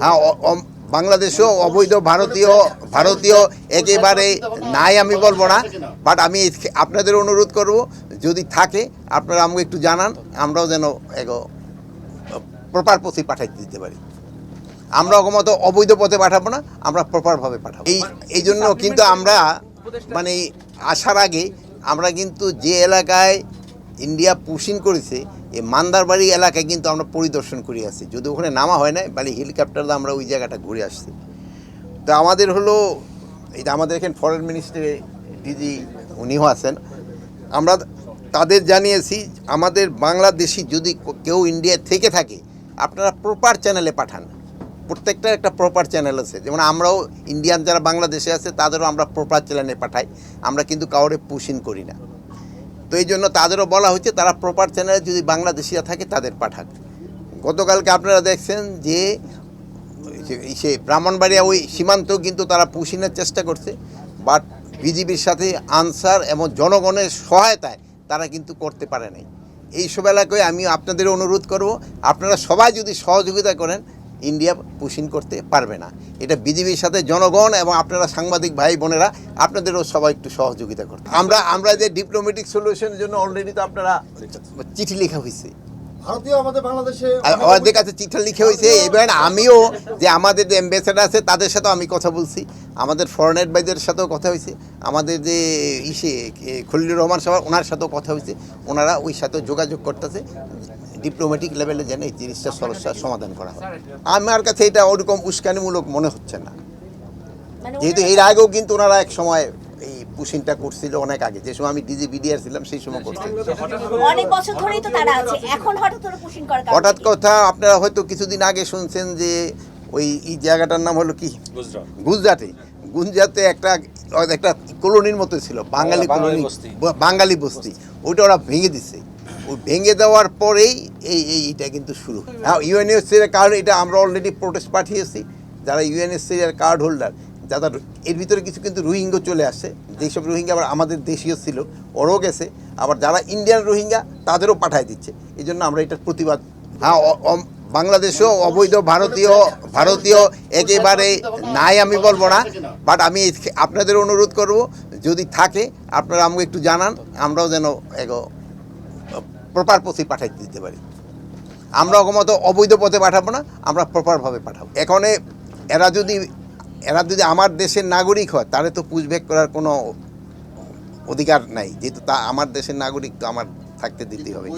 হ্যাঁ, বাংলাদেশেও অবৈধ ভারতীয় একেবারে নাই আমি বলবো না, বাট আমি আপনাদের অনুরোধ করব যদি থাকে আপনারা আমাকে একটু জানান, আমরাও যেন প্রপার পথে পাঠাইতে দিতে পারি। আমরা অগমত অবৈধ পথে পাঠাবো না, আমরা প্রপারভাবে পাঠাবো। এই জন্য কিন্তু আমরা মানে আসার আগে আমরা কিন্তু যে এলাকায় ইন্ডিয়া পুশিং করেছে এই মান্দারবাড়ি এলাকায় কিন্তু আমরা পরিদর্শন করে আসছি, যদি ওখানে নামা হয় না মানে হেলিকপ্টার দিয়ে আমরা ওই জায়গাটা ঘুরে আসছি। তো আমাদের হলো এটা আমাদের এখানে ফরেন মিনিস্ট্রি ডিজি উনিও আছেন, আমরা তাদের জানিয়েছি আমাদের বাংলাদেশি যদি কেউ ইন্ডিয়া থেকে থাকে আপনারা প্রপার চ্যানেলে পাঠান। প্রত্যেকটার একটা প্রপার চ্যানেল আছে, যেমন আমরাও ইন্ডিয়ান যারা বাংলাদেশে আছে তাদেরও আমরা প্রপার চ্যানেলে পাঠাই, আমরা কিন্তু কাউরে পুশিং করি না। তো এই জন্য তাদেরও বলা হচ্ছে তারা প্রপার চ্যানেলে যদি বাংলাদেশিরা থাকে তাদের পাঠাক। গতকালকে আপনারা দেখছেন যে সে ব্রাহ্মণবাড়িয়া ওই সীমান্তেও কিন্তু তারা পুশিংয়ের চেষ্টা করছে, বাট বিজিবির সাথে আনসার এবং জনগণের সহায়তায় তারা কিন্তু করতে পারে নাই। এইসব এলাকায় আমি আপনাদের অনুরোধ করব আপনারা সবাই যদি সহযোগিতা করেন ইন্ডিয়া পুশিং করতে পারবে না। এটা বিজেপির সাথে জনগণ এবং আপনারা সাংবাদিক ভাই বোনেরা আপনাদেরও সবাই একটু সহযোগিতা করতে। আমরা যে ডিপ্লোম্যাটিক সলিউশনের জন্য অলরেডি তো আপনারা চিঠি লেখা হয়েছে, আমাদের কাছে চিঠি লিখে হয়েছে। এবার আমিও যে আমাদের যে অ্যাম্বাসেডার আছে তাদের সাথেও আমি কথা বলছি, আমাদের ফরেন অ্যাডভাইজারের সাথেও কথা হয়েছে, আমাদের যে খলিলুর রহমান সাহেব ওনার সাথেও কথা হয়েছে, ওনারা ওই সাথেও যোগাযোগ করতেছে ডিপ্লোম্যাটিক লেভেলে যেন এই জিনিসটার সমস্যার সমাধান করা হয়। আমার কাছে এটা ওরকম উস্কানিমূলক মনে হচ্ছে না, যেহেতু এর আগেও কিন্তু ওনারা এক সময় এই পুশিংটা করছিল অনেক আগে, যে সময় আমি ডিজি বিডিআর ছিলাম সেই সময় করছিল। অনেক বছর ধরেই তো তারা আছে, এখন হঠাৎ করে পুশিং করার কারণ হঠাৎ কথা আপনারা হয়তো কিছুদিন আগে শুনছেন যে ওই এই জায়গাটার নাম হলো কি গুজরাটে একটা কলোনির মতো ছিল, বাঙালি কলোনি, বাঙালি বস্তি, ওইটা ওরা ভেঙে দিছে। ওই ভেঙে দেওয়ার পরেই এইটা কিন্তু শুরু। হ্যাঁ, ইউএনএসসির কার্ড এটা আমরা অলরেডি প্রোটেস্ট পাঠিয়েছি, যারা ইউএনএসসির কার্ড হোল্ডার যারা এর ভিতরে কিছু কিন্তু রোহিঙ্গা চলে আসে, যেসব রোহিঙ্গা আবার আমাদের দেশীয় ছিল ওরাও গেছে, আবার যারা ইন্ডিয়ান রোহিঙ্গা তাদেরও পাঠায় দিচ্ছে। এই জন্য আমরা এটার প্রতিবাদ। হ্যাঁ, বাংলাদেশেও অবৈধ ভারতীয় একেবারে নাই আমি বলবো না, বাট আমি আপনাদের অনুরোধ করব যদি থাকে আপনারা আমাকে একটু জানান, আমরাও যেন প্রপার পথে পাঠাইতে দিতে পারি। আমরা অগমত অবৈধ পথে পাঠাবো না, আমরা প্রপারভাবে পাঠাবো। এখানে এরা যদি আমার দেশের নাগরিক হয় তাহলে তো পুশব্যাক করার কোনো অধিকার নাই, যেহেতু তা আমার দেশের নাগরিক, তো আমার থাকতে দিতেই হবে।